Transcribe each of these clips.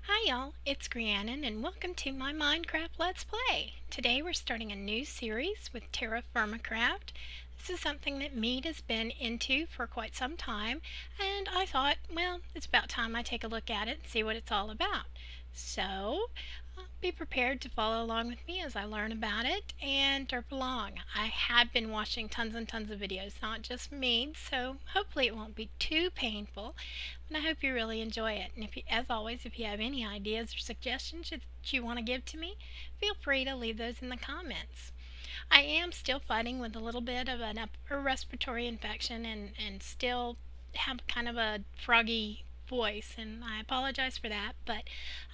Hi y'all, it's Grianan and welcome to my Minecraft Let's Play. Today we're starting a new series with TerraFirmaCraft. This is something that Mead has been into for quite some time, and I thought, well, it's about time I take a look at it and see what it's all about. So, be prepared to follow along with me as I learn about it and derp along. I have been watching tons and tons of videos, not just Mead, so hopefully it won't be too painful. And I hope you really enjoy it. And as always, if you have any ideas or suggestions that you want to give to me, feel free to leave those in the comments. I am still fighting with a little bit of an upper respiratory infection and still have kind of a froggy voice, and I apologize for that, but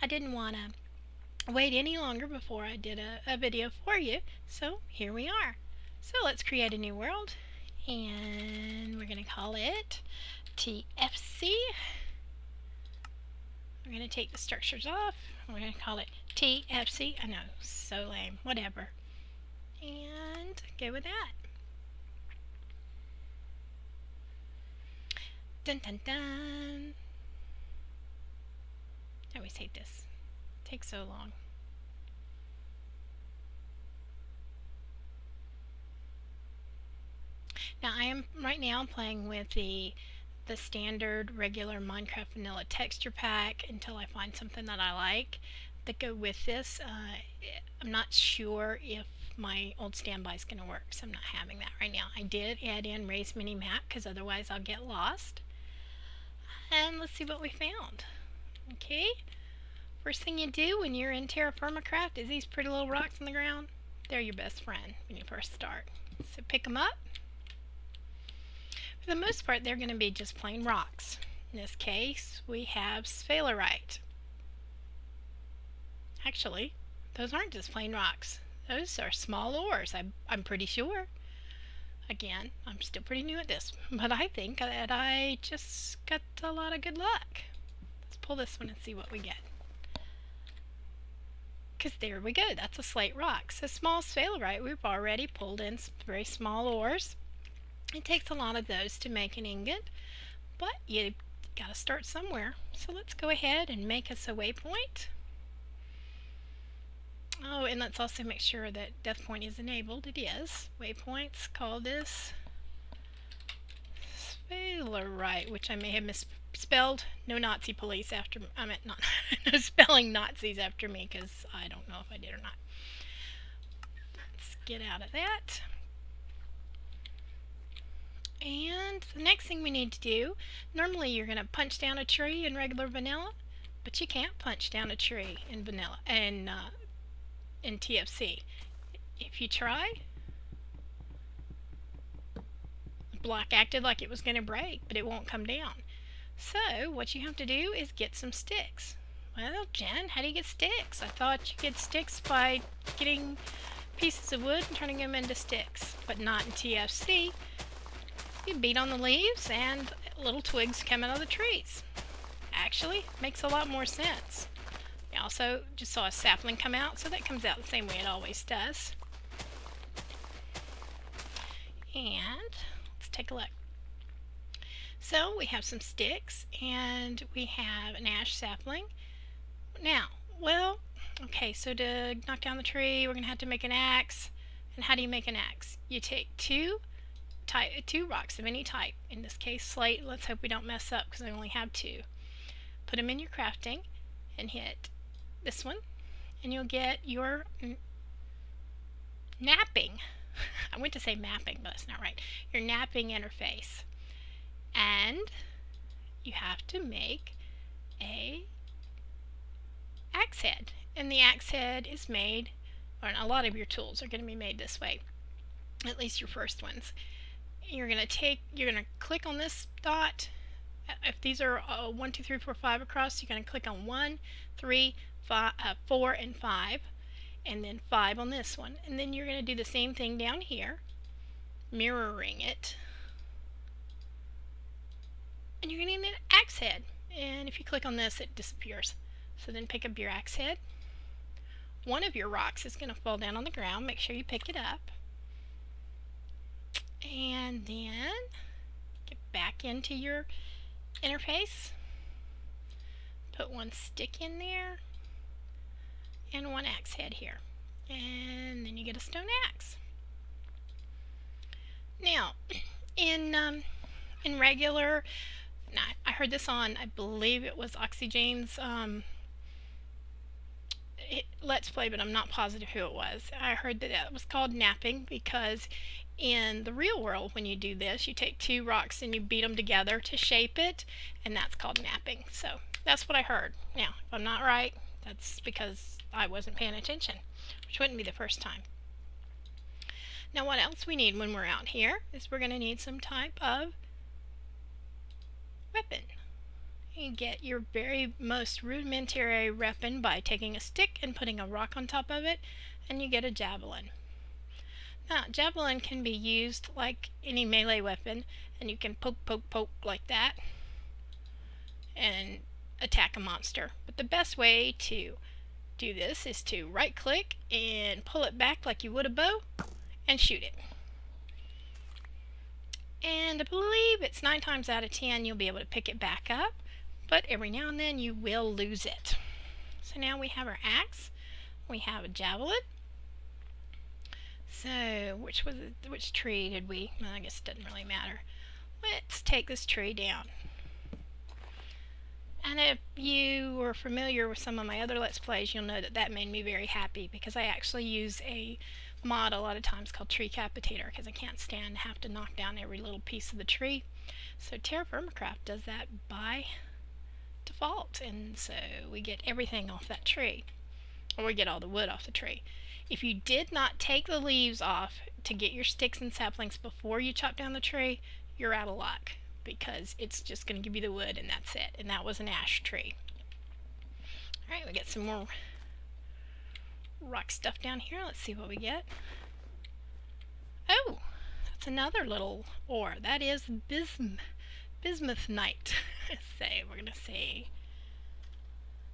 I didn't want to wait any longer before I did a video for you, so here we are. So let's create a new world, and we're going to call it TFC. We're going to take the structures off. We're going to call it TFC. I know, so lame. Whatever. And go with that. Dun dun dun. I always hate this. It takes so long. Now I am right now playing with the standard regular Minecraft vanilla texture pack until I find something that I like that go with this. I'm not sure if my old standby is going to work, so I'm not having that right now. I did add in raised mini map because otherwise I'll get lost. And let's see what we found. Okay, first thing you do when you're in TerraFirmaCraft is these pretty little rocks on the ground. They're your best friend when you first start. So pick them up. For the most part, they're going to be just plain rocks. In this case, we have sphalerite. Actually, those aren't just plain rocks. Those are small ores, I'm pretty sure. Again, I'm still pretty new at this, but I think that I just got a lot of good luck. Let's pull this one and see what we get. Because there we go, that's a slate rock. So small sphalerite, we've already pulled in some very small ores. It takes a lot of those to make an ingot, but you gotta start somewhere. So let's go ahead and make us a waypoint. Oh, and let's also make sure that death point is enabled. It is. Waypoints, call this sphalerite, which I may have misspelled. No Nazi police after me. I meant not no spelling Nazis after me, because I don't know if I did or not. Let's get out of that. And the next thing we need to do, normally you're going to punch down a tree in regular vanilla, but you can't punch down a tree in vanilla and in TFC. If you try, the block acted like it was going to break, but it won't come down. So what you have to do is get some sticks. Well, Jen, how do you get sticks? I thought you get sticks by getting pieces of wood and turning them into sticks, but not in TFC. You beat on the leaves and little twigs come out of the trees. Actually, makes a lot more sense. We also just saw a sapling come out, so that comes out the same way it always does. And let's take a look. So we have some sticks and we have an ash sapling. Now, well, okay, so to knock down the tree, we're going to have to make an axe. And how do you make an axe? You take two rocks of any type, in this case slate. Let's hope we don't mess up because I only have two. Put them in your crafting and hit this one and you'll get your napping I went to say mapping, but that's not right. Your napping interface. And you have to make a axe head, and the axe head is made, or a lot of your tools are going to be made this way, at least your first ones. You're going to click on this dot. If these are 1, 2, 3, 4, 5 across, you're going to click on 1, 3, 4, and 5, and then 5 on this one. And then you're going to do the same thing down here, mirroring it. And you're going to need an axe head. And if you click on this, it disappears. So then pick up your axe head. One of your rocks is going to fall down on the ground. Make sure you pick it up. And then get back into your interface. Put one stick in there and one axe head here. And then you get a stone axe. Now, in regular, I heard this on, I believe it was Oxygene's Let's Play, but I'm not positive who it was. I heard that it was called napping because in the real world, when you do this, you take two rocks and you beat them together to shape it, and that's called napping. So that's what I heard. Now, if I'm not right, that's because I wasn't paying attention, which wouldn't be the first time. Now, what else we need when we're out here is we're going to need some type of weapon. You get your very most rudimentary weapon by taking a stick and putting a rock on top of it, and you get a javelin. Now, javelin can be used like any melee weapon, and you can poke, poke, poke like that and attack a monster. But the best way to do this is to right click and pull it back like you would a bow and shoot it. And I believe it's 9 times out of 10 you'll be able to pick it back up, but every now and then you will lose it. So now we have our axe, we have a javelin. So which tree did we? Well, I guess it doesn't really matter. Let's take this tree down. And if you were familiar with some of my other Let's Plays, you'll know that that made me very happy because I actually use a mod a lot of times called Tree Capitator because I can't stand to have to knock down every little piece of the tree. So TerraFirmaCraft does that by default, and so we get everything off that tree, or we get all the wood off the tree. If you did not take the leaves off to get your sticks and saplings before you chop down the tree, you're out of luck because it's just going to give you the wood and that's it. And that was an ash tree. Alright, we get some more rock stuff down here. Let's see what we get. Oh, that's another little ore. That is bismuthnite. So we're going to say.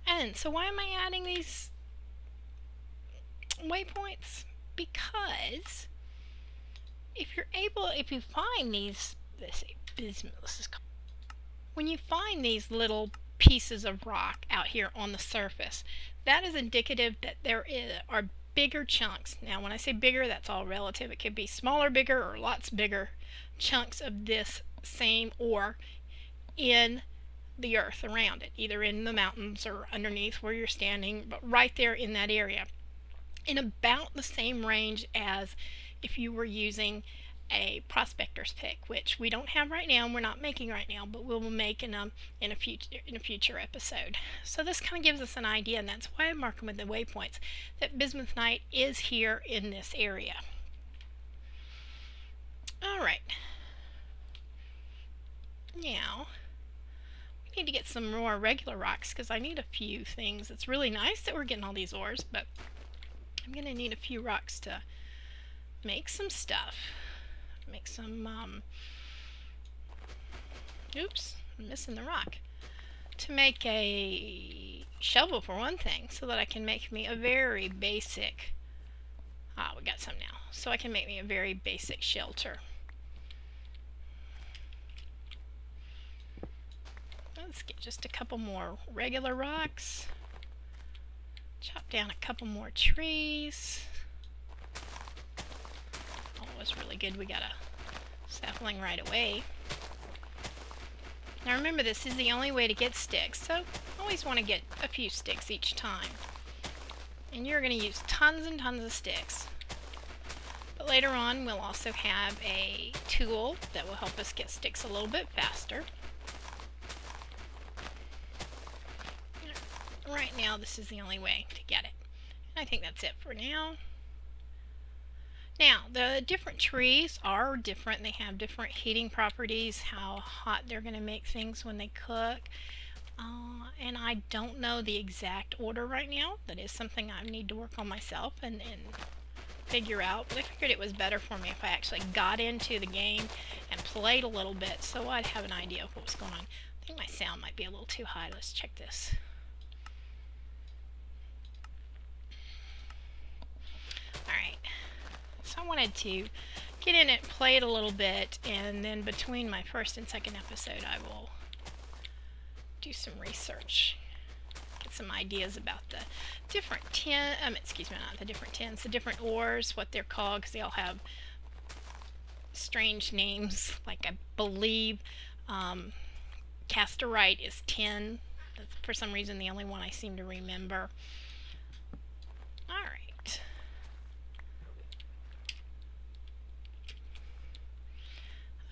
And so why am I adding these waypoints? Because if you find these, let's say bismuth, when you find these little pieces of rock out here on the surface, that is indicative that there are bigger chunks. Now when I say bigger, that's all relative. It could be smaller, bigger, or lots bigger chunks of this same ore in the earth around it, either in the mountains or underneath where you're standing, but right there in that area, in about the same range as if you were using a prospector's pick, which we don't have right now and we're not making right now, but we'll make in a future episode. So this kind of gives us an idea, and that's why I mark them with the waypoints, that bismuthnite is here in this area. Alright, now we need to get some more regular rocks because I need a few things. It's really nice that we're getting all these ores, but I'm going to need a few rocks to make some stuff. Make some, oops, I'm missing the rock. To make a shovel for one thing, so that I can make me a very basic, we got some now, so I can make me a very basic shelter. Let's get just a couple more regular rocks. Chop down a couple more trees. Oh, it was really good. We got a sapling right away. Now remember, this is the only way to get sticks, so always want to get a few sticks each time. And you're going to use tons and tons of sticks. But later on, we'll also have a tool that will help us get sticks a little bit faster. Right now, this is the only way to get it. And I think that's it for now. Now, the different trees are different. They have different heating properties, how hot they're going to make things when they cook. And I don't know the exact order right now. That is something I need to work on myself and figure out. But I figured it was better for me if I actually got into the game and played a little bit, so I'd have an idea of what was going on. I think my sound might be a little too high. Let's check this. Alright, so I wanted to get in it, play it a little bit, and then between my first and second episode I will do some research. get some ideas about the different excuse me, not the different tins, the different ores, what they're called, because they all have strange names. Like I believe casterite is tin. That's for some reason the only one I seem to remember. Alright.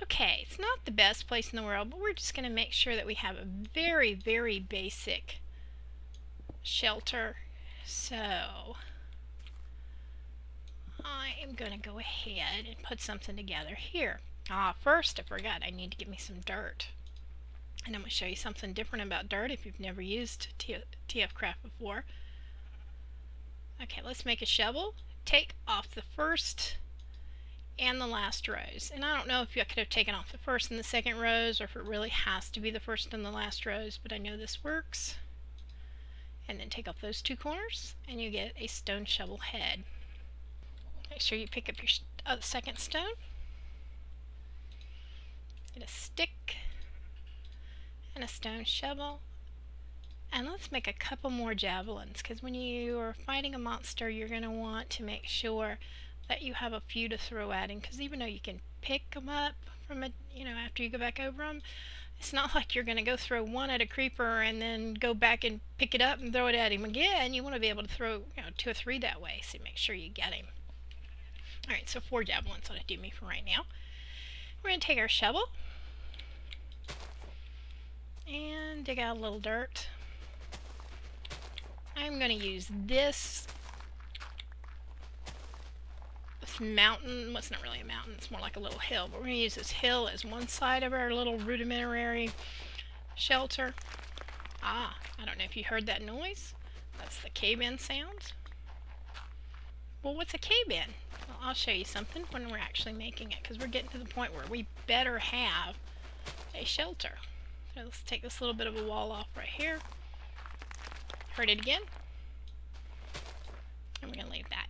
Okay, it's not the best place in the world, but we're just going to make sure that we have a very, very basic shelter. So I am going to go ahead and put something together here. First I forgot, I need to get me some dirt. And I'm going to show you something different about dirt if you've never used TFCraft before. Okay, let's make a shovel. Take off the first and the last rows. And I don't know if you could have taken off the first and the second rows, or if it really has to be the first and the last rows, but I know this works. And then take off those two corners and you get a stone shovel head. Make sure you pick up your second stone. Get a stick and a stone shovel. And let's make a couple more javelins, because when you are fighting a monster, you're going to want to make sure that you have a few to throw at him, because even though you can pick them up from after you go back over them, it's not like you're going to go throw one at a creeper and then go back and pick it up and throw it at him again. You want to be able to throw 2 or 3 that way, so make sure you get him. Alright, so 4 javelins ought to do me for right now. We're going to take our shovel and dig out a little dirt. I'm going to use this mountain. Well, it's not really a mountain, it's more like a little hill, but we're going to use this hill as one side of our little rudimentary shelter. I don't know if you heard that noise. That's the cave-in sound. Well, what's a cave-in? Well, I'll show you something when we're actually making it, because we're getting to the point where we better have a shelter. So let's take this little bit of a wall off right here. Heard it again. And we're going to leave that.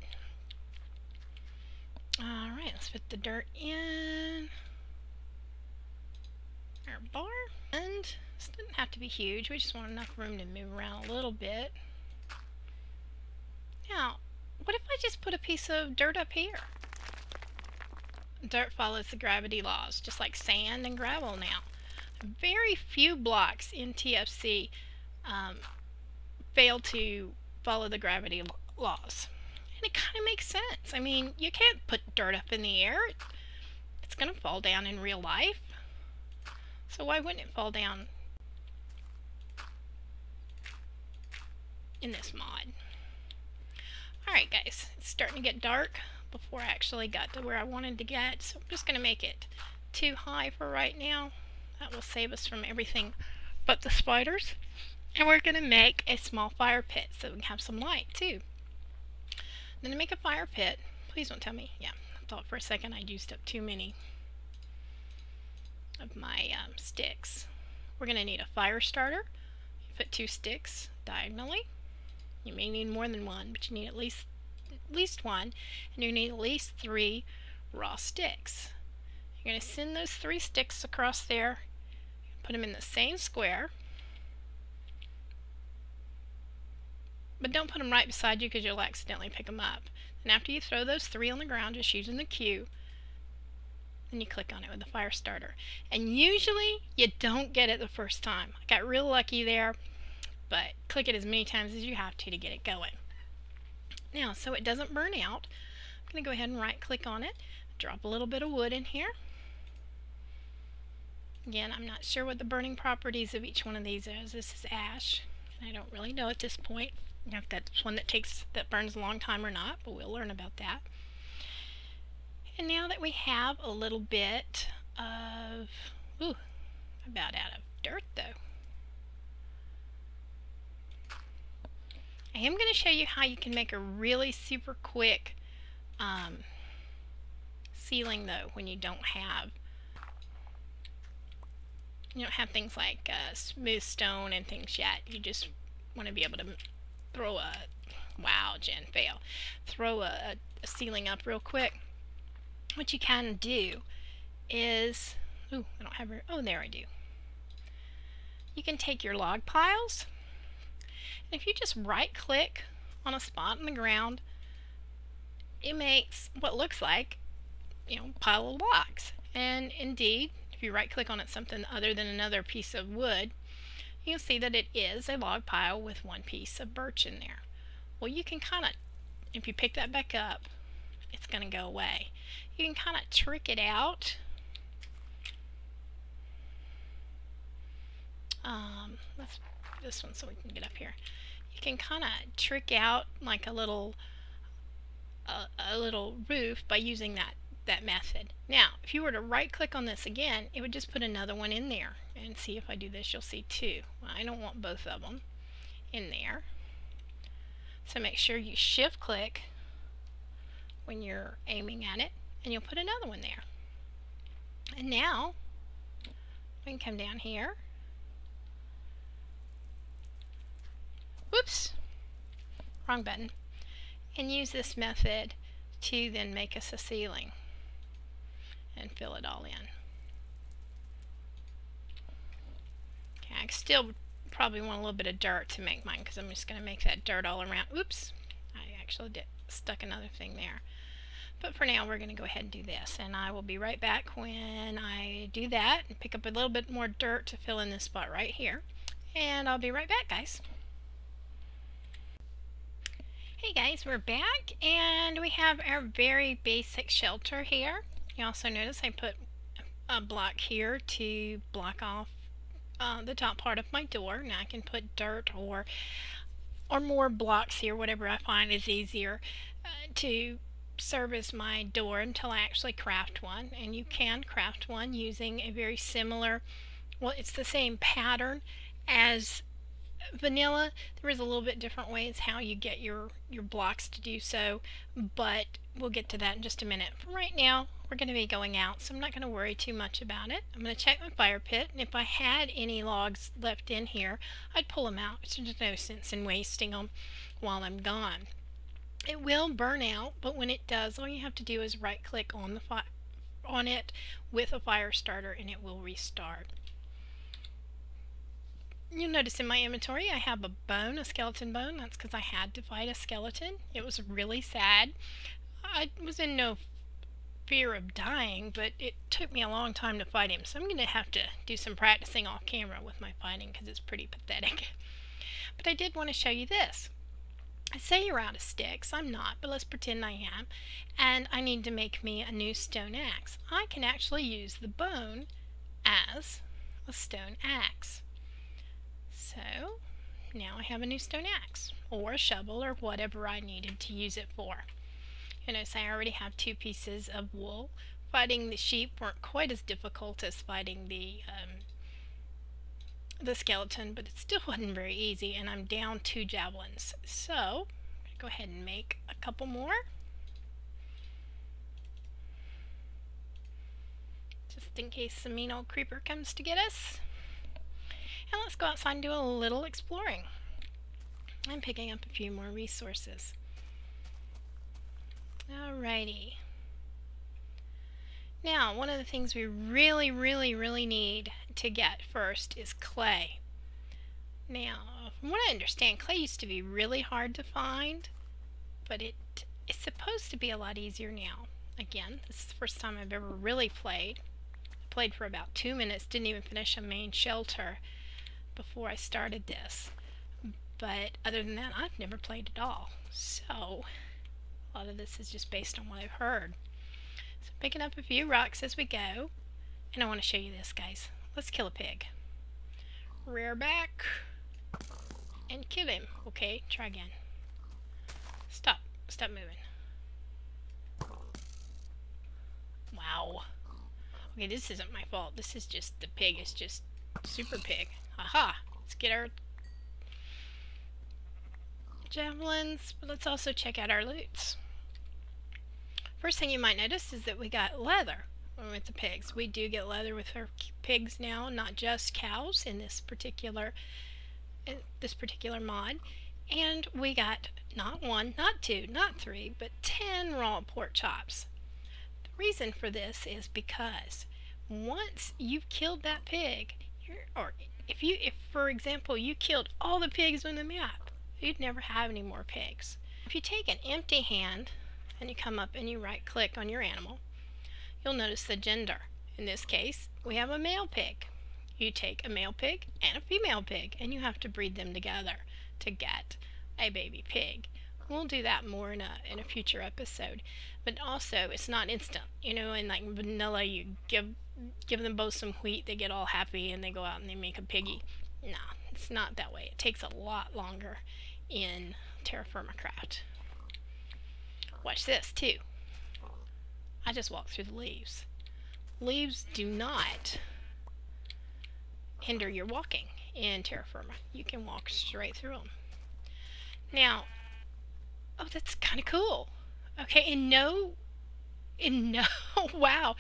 Alright, let's put the dirt in our bar. And this doesn't have to be huge, we just want enough room to move around a little bit. Now, what if I just put a piece of dirt up here? Dirt follows the gravity laws, just like sand and gravel now. Very few blocks in TFC fail to follow the gravity laws. And it kind of makes sense. I mean, you can't put dirt up in the air. It's going to fall down in real life. So why wouldn't it fall down in this mod? Alright guys, it's starting to get dark before I actually got to where I wanted to get. So I'm just going to make it too high for right now. That will save us from everything but the spiders. And we're going to make a small fire pit so we can have some light too. Then to make a fire pit, please don't tell me. Yeah, I thought for a second I'd used up too many of my sticks. We're going to need a fire starter. You put 2 sticks diagonally. You may need more than one, but you need at least one, and you need at least 3 raw sticks. You're going to send those 3 sticks across there, put them in the same square, but don't put them right beside you because you'll accidentally pick them up. And after you throw those 3 on the ground, just using the Q, then you click on it with the fire starter. And usually you don't get it the first time. I got real lucky there, but click it as many times as you have to get it going. Now, so it doesn't burn out, I'm going to go ahead and right click on it, drop a little bit of wood in here. Again, I'm not sure what the burning properties of each one of these is. This is ash, and I don't really know at this point if that's one that burns a long time or not, but we'll learn about that. And now that we have a little bit of, about out of dirt though. I am going to show you how you can make a really super quick ceiling though when you don't have things like smooth stone and things yet. You just want to be able to throw a, wow, Jen, fail. Throw a ceiling up real quick. What you can do is, I don't have her, there I do. You can take your log piles And if you just right click on a spot in the ground, it makes what looks like, pile of blocks. And indeed, if you right click on it something other than another piece of wood, you'll see that it is a log pile with one piece of birch in there. Well, you can kind of, if you pick that back up, it's going to go away. You can kind of trick it out. Let's do this one so we can get up here. You can kind of trick out like a little roof by using that method. Now, if you were to right click on this again, it would just put another one in there. And see, if I do this, you'll see two. Well, I don't want both of them in there. So make sure you shift click when you're aiming at it, and you'll put another one there. And now we can come down here. Whoops, wrong button. And use this method to then make us a ceiling and fill it all in. Okay, I still probably want a little bit of dirt to make mine, because I'm just going to make that dirt all around. Oops, I actually stuck another thing there. But for now, we're going to go ahead and do this, and I will be right back when I do that and pick up a little bit more dirt to fill in this spot right here. And I'll be right back, guys. Hey guys, we're back, and we have our very basic shelter here. You also notice I put a block here to block off the top part of my door. Now I can put dirt or more blocks here, whatever I find is easier to serve as my door until I actually craft one. And you can craft one using a very similar, well, it's the same pattern as vanilla. There is a little bit different ways how you get your blocks to do so, but we'll get to that in just a minute. For right now, we're going to be going out, so I'm not going to worry too much about it. I'm going to check my fire pit, and if I had any logs left in here, I'd pull them out. It's just no sense in wasting them while I'm gone. It will burn out, but when it does, all you have to do is right click on it with a fire starter, and it will restart. You'll notice in my inventory I have a bone, a skeleton bone. That's because I had to fight a skeleton. It was really sad. I was in no fear of dying, but it took me a long time to fight him, so I'm going to have to do some practicing off camera with my fighting because it's pretty pathetic. But I did want to show you this. I say you're out of sticks. I'm not, but let's pretend I am. And I need to make me a new stone axe. I can actually use the bone as a stone axe. So now I have a new stone axe, or a shovel, or whatever I needed to use it for. You notice I already have 2 pieces of wool. Fighting the sheep weren't quite as difficult as fighting the skeleton, but it still wasn't very easy, and I'm down 2 javelins. So I'm going to go ahead and make a couple more. Just in case some mean old creeper comes to get us. And let's go outside and do a little exploring. I'm picking up a few more resources. Alrighty. Now, one of the things we really need to get first is clay. Now, from what I understand, clay used to be really hard to find, but it's supposed to be a lot easier now. Again, this is the first time I've ever really played. I played for about 2 minutes, didn't even finish a main shelter before I started this. But other than that, I've never played at all. So a lot of this is just based on what I've heard. So picking up a few rocks as we go. And I want to show you this, guys. Let's kill a pig. Rear back and kill him. Okay, try again. Stop moving. Wow. Okay, this isn't my fault. This is just, the pig is just super pig. Aha! Let's get our javelins, but let's also check out our loots. First thing you might notice is that we got leather with the pigs. We do get leather with our pigs now, not just cows in this particular mod. And we got not 1, not 2, not 3, but 10 raw pork chops. The reason for this is because once you've killed that pig, if for example you killed all the pigs on the map, you'd never have any more pigs. If you take an empty hand and you come up and you right click on your animal, you'll notice the gender. In this case, we have a male pig. You take a male pig and a female pig and you have to breed them together to get a baby pig. We'll do that more in a future episode. But also, it's not instant. You know, in like vanilla, you give them both some wheat, they get all happy and they go out and they make a piggy. No, it's not that way. It takes a lot longer in TerraFirmaCraft. Watch this too. I just walked through the leaves. Leaves do not hinder your walking in TerraFirma. You can walk straight through them. Now, oh, that's kind of cool. Okay, wow,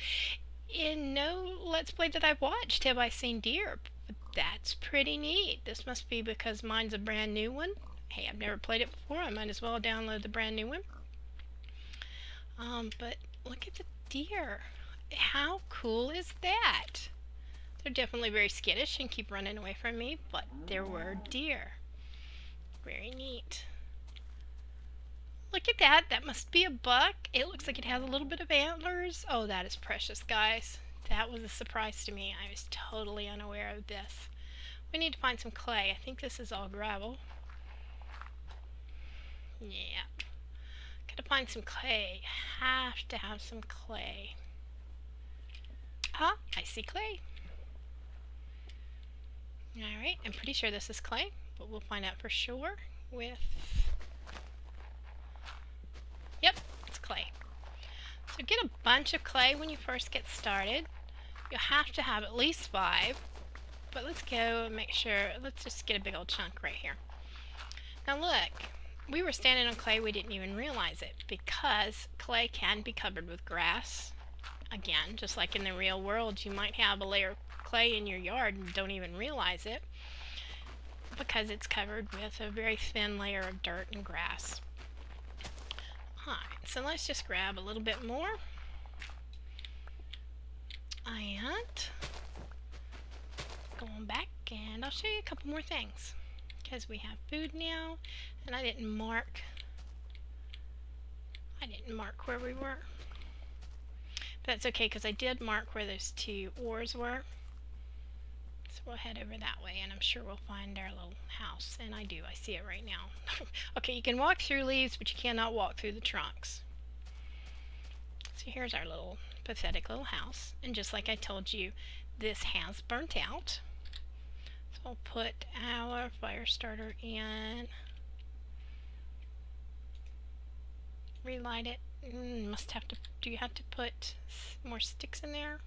in no Let's Play that I've watched have I seen deer, but that's pretty neat. This must be because mine's a brand new one. Hey, I've never played it before. I might as well download the brand new one. But look at the deer. How cool is that? They're definitely very skittish and keep running away from me, but there were deer. Very neat. Look at that. That must be a buck. It looks like it has a little bit of antlers. Oh, that is precious, guys. That was a surprise to me. I was totally unaware of this. We need to find some clay. I think this is all gravel. Yeah. Gotta find some clay. Have to have some clay. Ah, I see clay. Alright, I'm pretty sure this is clay, but we'll find out for sure with... Yep, it's clay. So get a bunch of clay when you first get started. You'll have to have at least 5. But let's go and make sure, let's just get a big old chunk right here. Now look, we were standing on clay, we didn't even realize it, because clay can be covered with grass. Again, just like in the real world, you might have a layer of clay in your yard and don't even realize it, because it's covered with a very thin layer of dirt and grass. Alright, so let's just grab a little bit more. And going back, and I'll show you a couple more things, because we have food now, and I didn't mark where we were. But that's okay, because I did mark where those 2 ores were. So we'll head over that way, and I'm sure we'll find our little house. And I do, I see it right now. Okay, you can walk through leaves, but you cannot walk through the trunks. So here's our little pathetic little house. And just like I told you, this has burnt out. So I'll put our fire starter in. Relight it. Must have to, do you have to put more sticks in there?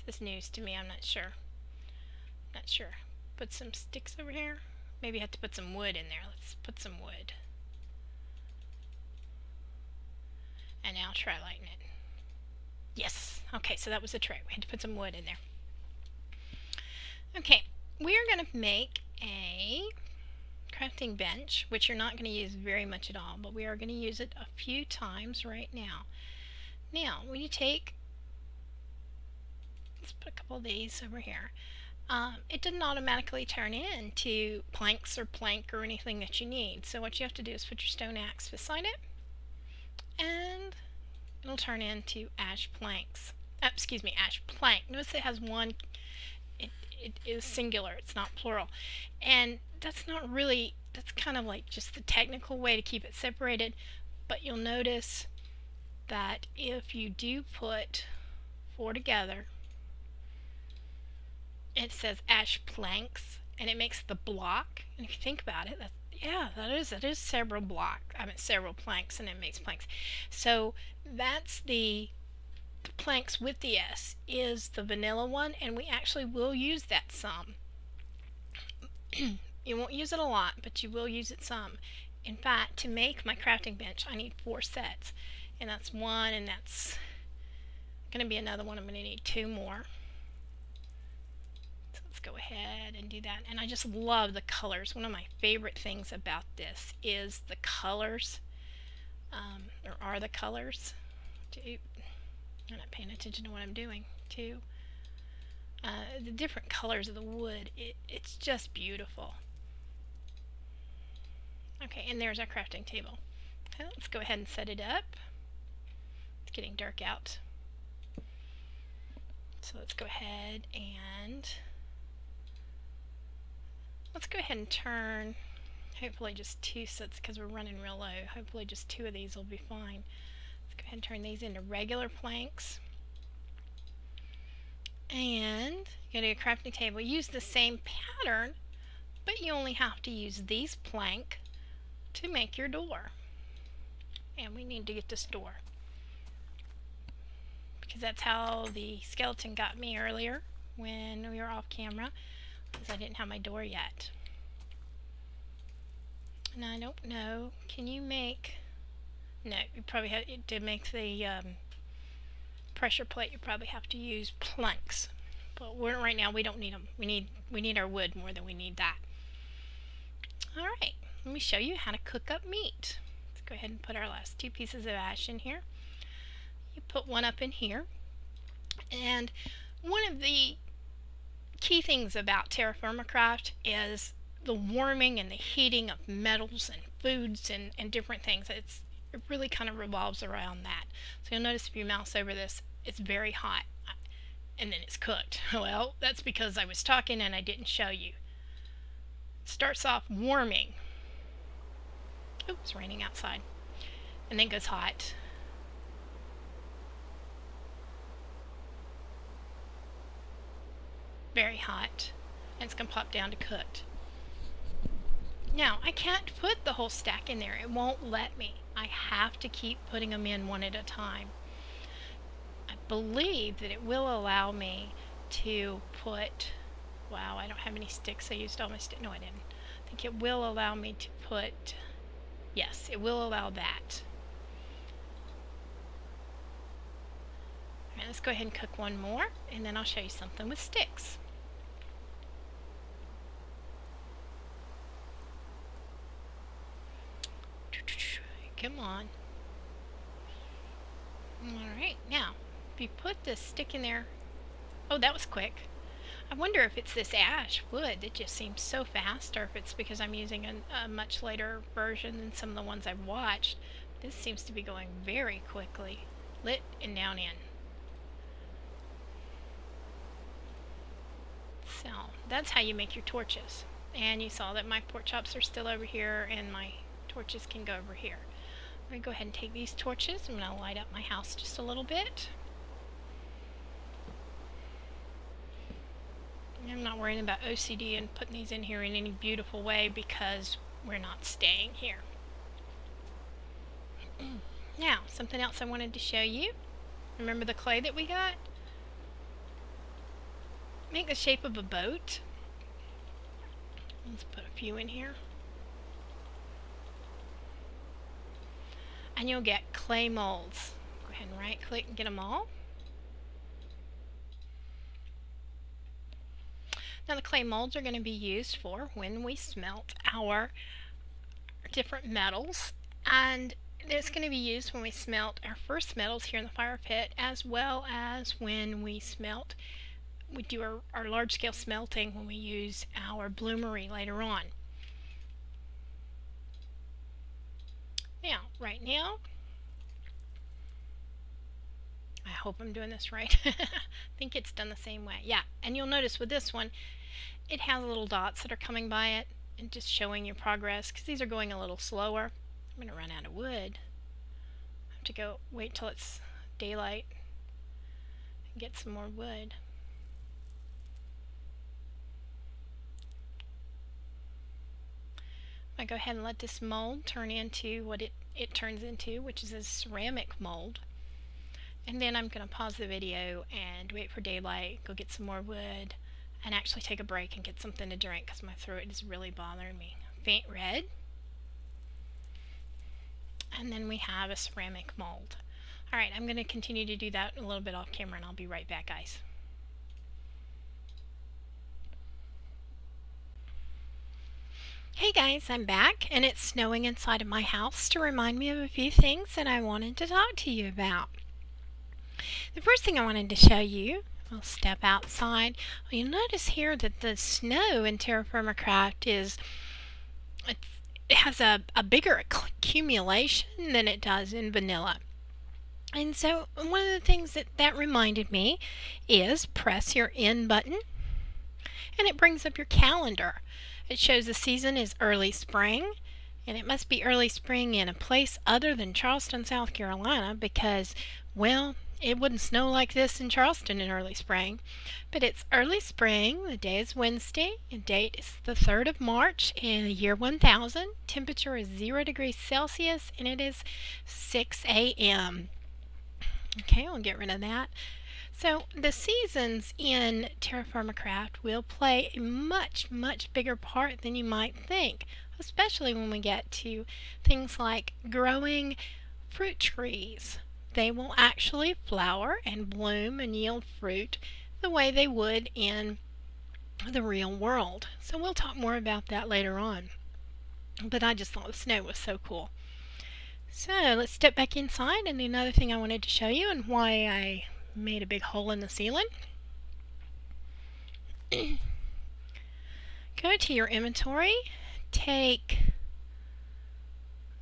This is news to me, I'm not sure. Not sure. Put some sticks over here. Maybe I have to put some wood in there. Let's put some wood. And now try lighting it. Yes! Okay, so that was the trick. We had to put some wood in there. Okay, we are going to make a crafting bench, which you're not going to use very much at all, but we are going to use it a few times right now. Now, when you take, let's put a couple of these over here. It doesn't automatically turn into planks or plank or anything that you need. So what you have to do is put your stone axe beside it, and it'll turn into ash planks. Excuse me, ash plank. Notice it has one. It is singular. It's not plural, and that's not really. That's kind of like just the technical way to keep it separated. But you'll notice that if you do put 4 together, it says ash planks, and it makes the block. And if you think about it, that is several several planks, and it makes planks. So that's the planks with the S is the vanilla one, and we actually will use that some. You won't use it a lot, but you will use it some. In fact, to make my crafting bench, I need 4 sets, and that's 1, and that's going to be another one. I'm going to need 2 more. So let's go ahead and do that. And I just love the colors. One of my favorite things about this is the colors, or are the colors. I'm not paying attention to what I'm doing too. The different colors of the wood, it's just beautiful. Okay, and there's our crafting table. Okay, let's go ahead and set it up. It's getting dark out. So let's go ahead and turn, hopefully just 2 sets because we're running real low. Hopefully just 2 of these will be fine. Let's go ahead and turn these into regular planks. And go to your crafting table. Use the same pattern, but you only have to use these planks to make your door. And we need to get this door, because that's how the skeleton got me earlier when we were off camera, because I didn't have my door yet. And I don't know, can you make, no, you probably have to make the pressure plate, you probably have to use planks. But right now we don't need them. We need our wood more than we need that. Alright, let me show you how to cook up meat. Let's go ahead and put our last 2 pieces of ash in here. You put one up in here. And one of the key things about TerraFirmaCraft is the warming and the heating of metals and foods and different things. It really kind of revolves around that. So you'll notice if you mouse over this, it's very hot and then it's cooked. Well, that's because I was talking and I didn't show you. It starts off warming. Oops, it's raining outside. And then goes hot. Very hot. And it's going to pop down to cooked. Now, I can't put the whole stack in there. It won't let me. I have to keep putting them in one at a time. I believe that it will allow me to put, wow, I don't have any sticks. I used all my sticks. No, I didn't. I think it will allow me to put, yes, it will allow that. All right, let's go ahead and cook one more, and then I'll show you something with sticks. Come on. Alright, now, if you put this stick in there, oh, that was quick. I wonder if it's this ash wood that just seems so fast, or if it's because I'm using a much later version than some of the ones I've watched. This seems to be going very quickly. Lit and down in. So, that's how you make your torches. And you saw that my pork chops are still over here, and my torches can go over here. I'm going to go ahead and take these torches. I'm going to light up my house just a little bit. I'm not worrying about OCD and putting these in here in any beautiful way because we're not staying here. Now, something else I wanted to show you. Remember the clay that we got? Make the shape of a boat. Let's put a few in here. And you'll get clay molds. Go ahead and right click and get them all. Now the clay molds are going to be used for when we smelt our different metals, and it's going to be used when we smelt our first metals here in the fire pit, as well as when we do our large scale smelting when we use our bloomery later on. Now, right now, I hope I'm doing this right. I think it's done the same way. Yeah, and you'll notice with this one, it has little dots that are coming by it and just showing your progress, because these are going a little slower. I'm going to run out of wood. I have to go wait till it's daylight and get some more wood. I go ahead and let this mold turn into what it turns into, which is a ceramic mold. And then I'm going to pause the video and wait for daylight, go get some more wood, and actually take a break and get something to drink because my throat is really bothering me. Faint red. And then we have a ceramic mold. Alright, I'm going to continue to do that a little bit off camera, and I'll be right back, guys. Hey guys, I'm back, and it's snowing inside of my house to remind me of a few things that I wanted to talk to you about. The first thing I wanted to show you, I'll step outside. Well, you'll notice here that the snow in TerraFirmaCraft it has a bigger accumulation than it does in vanilla. And so one of the things that reminded me is press your N button and it brings up your calendar. It shows the season is early spring, and it must be early spring in a place other than Charleston, South Carolina, because, well, it wouldn't snow like this in Charleston in early spring. But it's early spring. The day is Wednesday. The date is the 3rd of March in the year 1000. Temperature is 0 degrees Celsius, and it is 6 a.m. Okay, I'll get rid of that. So the seasons in TerraFirmaCraft will play a much, much bigger part than you might think, especially when we get to things like growing fruit trees. They will actually flower and bloom and yield fruit the way they would in the real world. So we'll talk more about that later on. But I just thought the snow was so cool. So let's step back inside, and another thing I wanted to show you and why I made a big hole in the ceiling. Go to your inventory,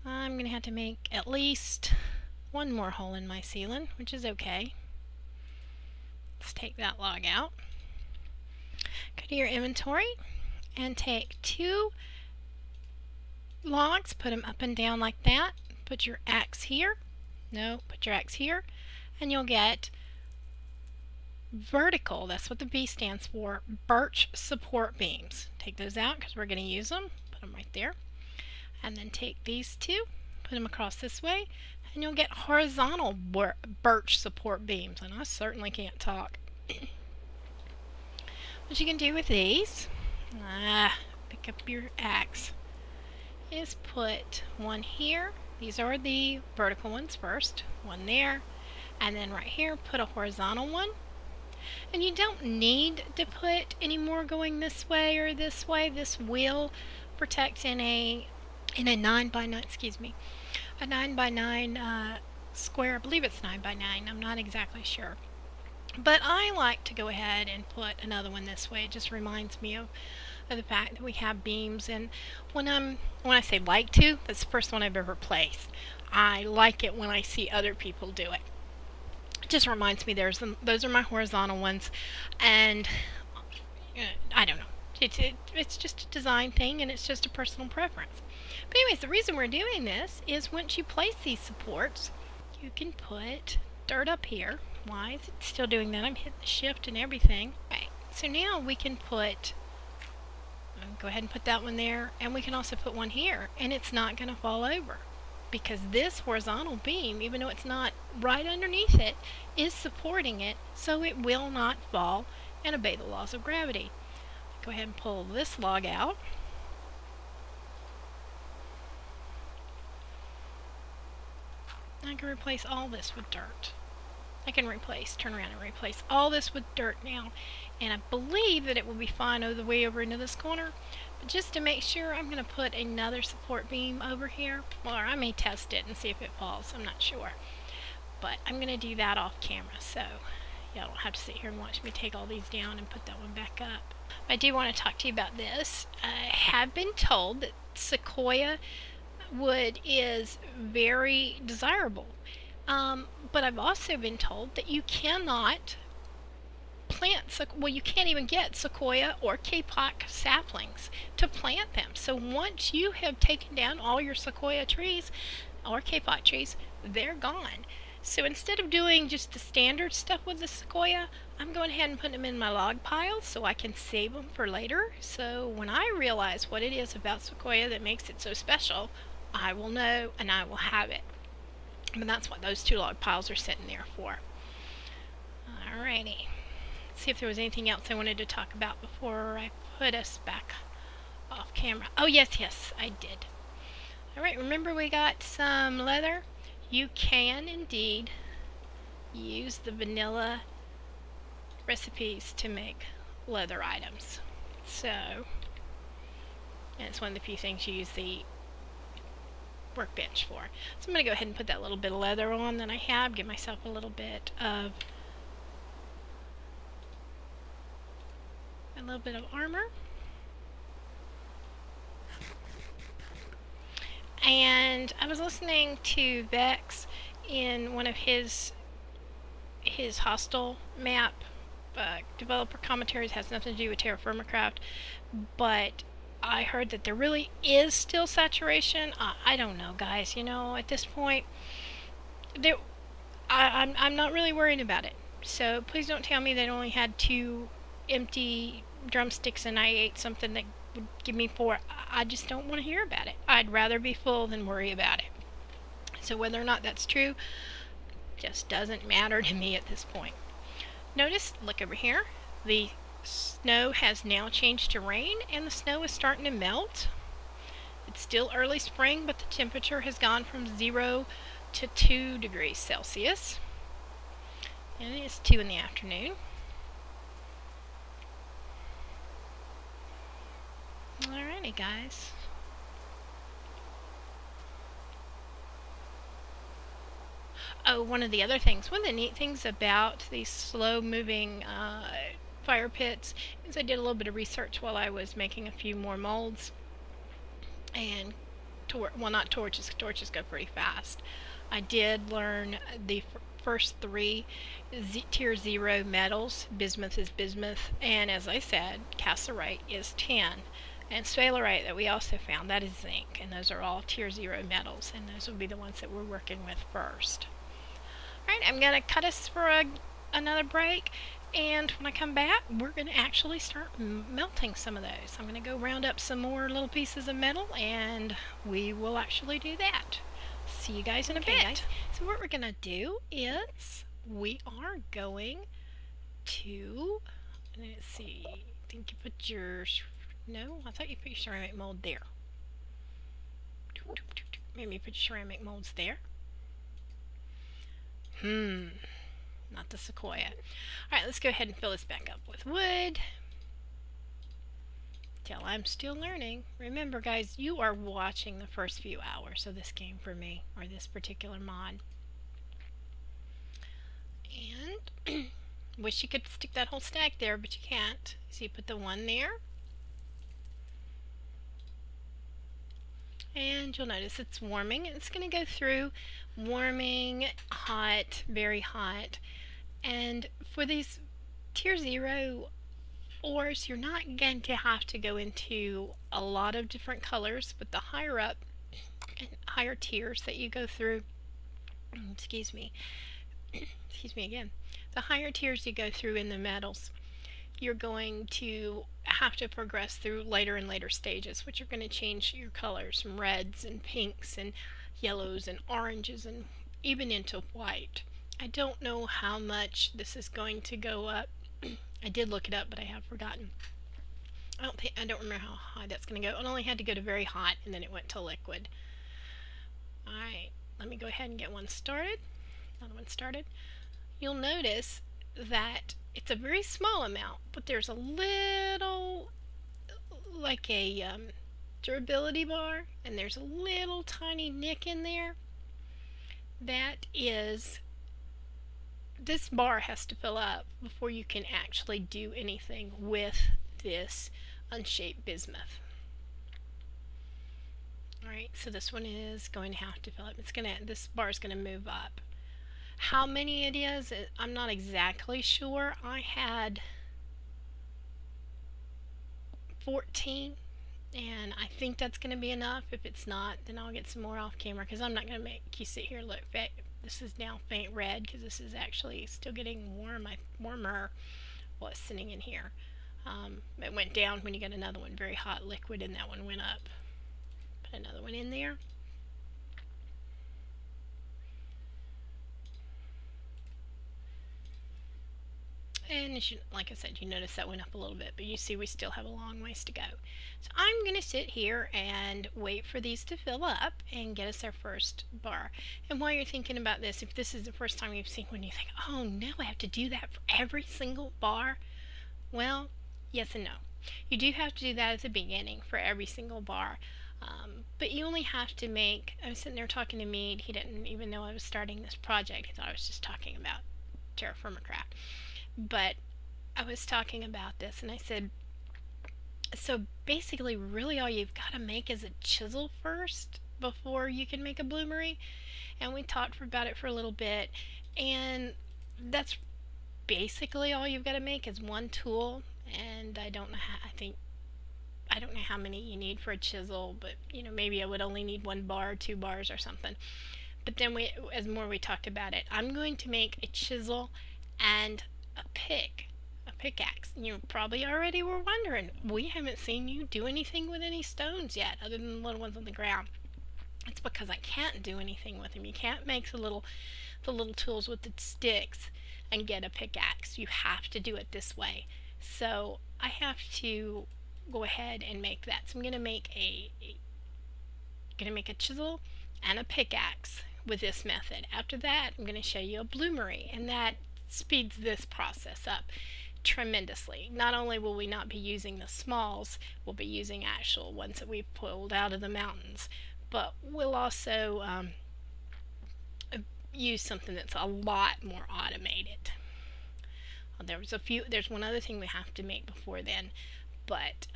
I'm going to have to make at least one more hole in my ceiling, which is okay. Let's take that log out. Go to your inventory and take 2 logs, put them up and down like that. Put your axe here. No, put your axe here, and you'll get vertical, that's what the B stands for, birch support beams. Take those out because we're going to use them. Put them right there. And then take these 2, put them across this way, and you'll get horizontal birch support beams. And I certainly can't talk. What you can do with these, pick up your axe, is put one here. These are the vertical ones first. One there. And then right here, put a horizontal one. And you don't need to put any more going this way or this way. This will protect in a 9x9, excuse me, a 9x9 square. I believe it's 9x9. I'm not exactly sure. But I like to go ahead and put another one this way. It just reminds me of the fact that we have beams, and when I say like to, that's the first one I've ever placed. I like it when I see other people do it. It just reminds me those are my horizontal ones, and I don't know. It's just a design thing, and it's just a personal preference. But anyways, the reason we're doing this is once you place these supports, you can put dirt up here. Why is it still doing that? I'm hitting the shift and everything. Okay, so now we can put go ahead and put that one there, and we can also put one here, and it's not going to fall over because this horizontal beam, even though it's not right underneath it, is supporting it, so it will not fall and obey the laws of gravity. Go ahead and pull this log out. I can replace all this with dirt. I can turn around and replace all this with dirt now, and I believe that it will be fine all the way over into this corner. But just to make sure, I'm going to put another support beam over here. Or I may test it and see if it falls. I'm not sure. But I'm going to do that off camera, so y'all don't have to sit here and watch me take all these down and put that one back up. I do want to talk to you about this. I have been told that sequoia wood is very desirable. But I've also been told that you cannot plant, you can't even get sequoia or kapok saplings to plant them. So once you have taken down all your sequoia trees or kapok trees, they're gone. So instead of doing just the standard stuff with the sequoia, I'm going ahead and putting them in my log piles so I can save them for later. So when I realize what it is about sequoia that makes it so special, I will know and I will have it. But that's what those 2 log piles are sitting there for. Alrighty. Let's see if there was anything else I wanted to talk about before I put us back off camera. Oh, yes, I did. Alright, remember we got some leather? You can indeed use the vanilla recipes to make leather items. So, and it's one of the few things you use the workbench for. So I'm going to go ahead and put that little bit of leather on that I have, give myself a little bit of armor. And I was listening to Vex in one of his hostile map developer commentaries. Has nothing to do with TerraFirmaCraft, but I heard that there really is still saturation. I don't know, guys. You know, at this point, I'm not really worried about it. So please don't tell me that I only had 2 empty drumsticks and I ate something that would give me 4. I just don't want to hear about it. I'd rather be full than worry about it. So whether or not that's true just doesn't matter to me at this point. Notice, look over here, the snow has now changed to rain and the snow is starting to melt. It's still early spring, but the temperature has gone from 0 to 2 degrees Celsius. And it's 2 in the afternoon. Alrighty, guys. Oh, one of the other things, one of the neat things about these slow-moving fire pits is I did a little bit of research while I was making a few more molds. And, well, not torches, torches go pretty fast. I did learn the first 3 tier 0 metals. Bismuth is bismuth, and as I said, cassiterite is tin. And sphalerite that we also found, that is zinc, and those are all tier 0 metals, and those will be the ones that we're working with first. Alright, I'm going to cut us for another break, and when I come back, we're going to actually start melting some of those. I'm going to go round up some more little pieces of metal, and we will actually do that. See you guys in a bit. Guys. So what we're going to do is we are going to, let's see, I think you put your, no, I thought you put your ceramic mold there. Maybe you put your ceramic molds there. Not the sequoia. Alright, let's go ahead and fill this back up with wood. Till I'm still learning. Remember, guys, you are watching the first few hours of this game for me, or this particular mod. And wish you could stick that whole stack there, but you can't. So you put the one there. And you'll notice it's warming. It's going to go through warming, hot, very hot. And for these tier 0 ores, you're not going to have to go into a lot of different colors, but the higher up and higher tiers that you go through, excuse me again, the higher tiers you go through in the metals, you're going to have to progress through later and later stages, which are going to change your colors from reds and pinks and yellows and oranges and even into white. I don't know how much this is going to go up. I did look it up, but I have forgotten. I don't remember how high that's going to go. It only had to go to very hot, and then it went to liquid. Alright, let me go ahead and get one started. Another one started. You'll notice that it's a very small amount, but there's a little, like a durability bar, and there's a little tiny nick in there. That is, this bar has to fill up before you can actually do anything with this unshaped bismuth. Alright, so this one is going to have to fill up. This bar is going to move up. How many it is, I'm not exactly sure. I had 14, and I think that's going to be enough. If it's not, then I'll get some more off camera, because I'm not going to make you sit here and look. This is now faint red, because this is actually still getting warmer while it's sitting in here. It went down when you get another one, very hot liquid, and that one went up. Put another one in there. And like I said, you notice that went up a little bit, but you see we still have a long ways to go. So I'm going to sit here and wait for these to fill up and get us our first bar. And while you're thinking about this, if this is the first time you've seen one, you think, oh no, I have to do that for every single bar? Well, yes and no. You do have to do that at the beginning for every single bar. But you only have to make, I was sitting there talking to Mead. He didn't even know I was starting this project. He thought I was just talking about TerraFirmaCraft. But I was talking about this, and I said, so basically really all you've got to make is a chisel first, before you can make a bloomery, and we talked about it for a little bit, and that's basically all you've got to make is one tool. And I don't know how, I don't know how many you need for a chisel, but you know, maybe I would only need 1 bar, 2 bars or something. But then as we talked about it, I'm going to make a chisel and a pickaxe. You probably already were wondering, we haven't seen you do anything with any stones yet other than the little ones on the ground. It's because I can't do anything with them. You can't make the little tools with the sticks and get a pickaxe. You have to do it this way. So I have to go ahead and make that. So I'm gonna make a chisel and a pickaxe with this method. After that, I'm going to show you a bloomery, and that speeds this process up tremendously. Not only will we not be using the smalls, we'll be using actual ones that we've pulled out of the mountains, but we'll also use something that's a lot more automated. There's one other thing we have to make before then, but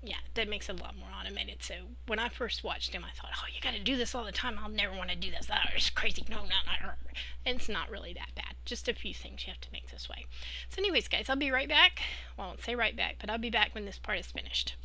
yeah, that makes it a lot more automated. So when I first watched him, I thought, oh, you gotta do this all the time. I'll never want to do this. Oh, it's crazy. No. And it's not really that bad. Just a few things you have to make this way. So anyways, guys, I'll be right back. Well, I won't say right back, but I'll be back when this part is finished.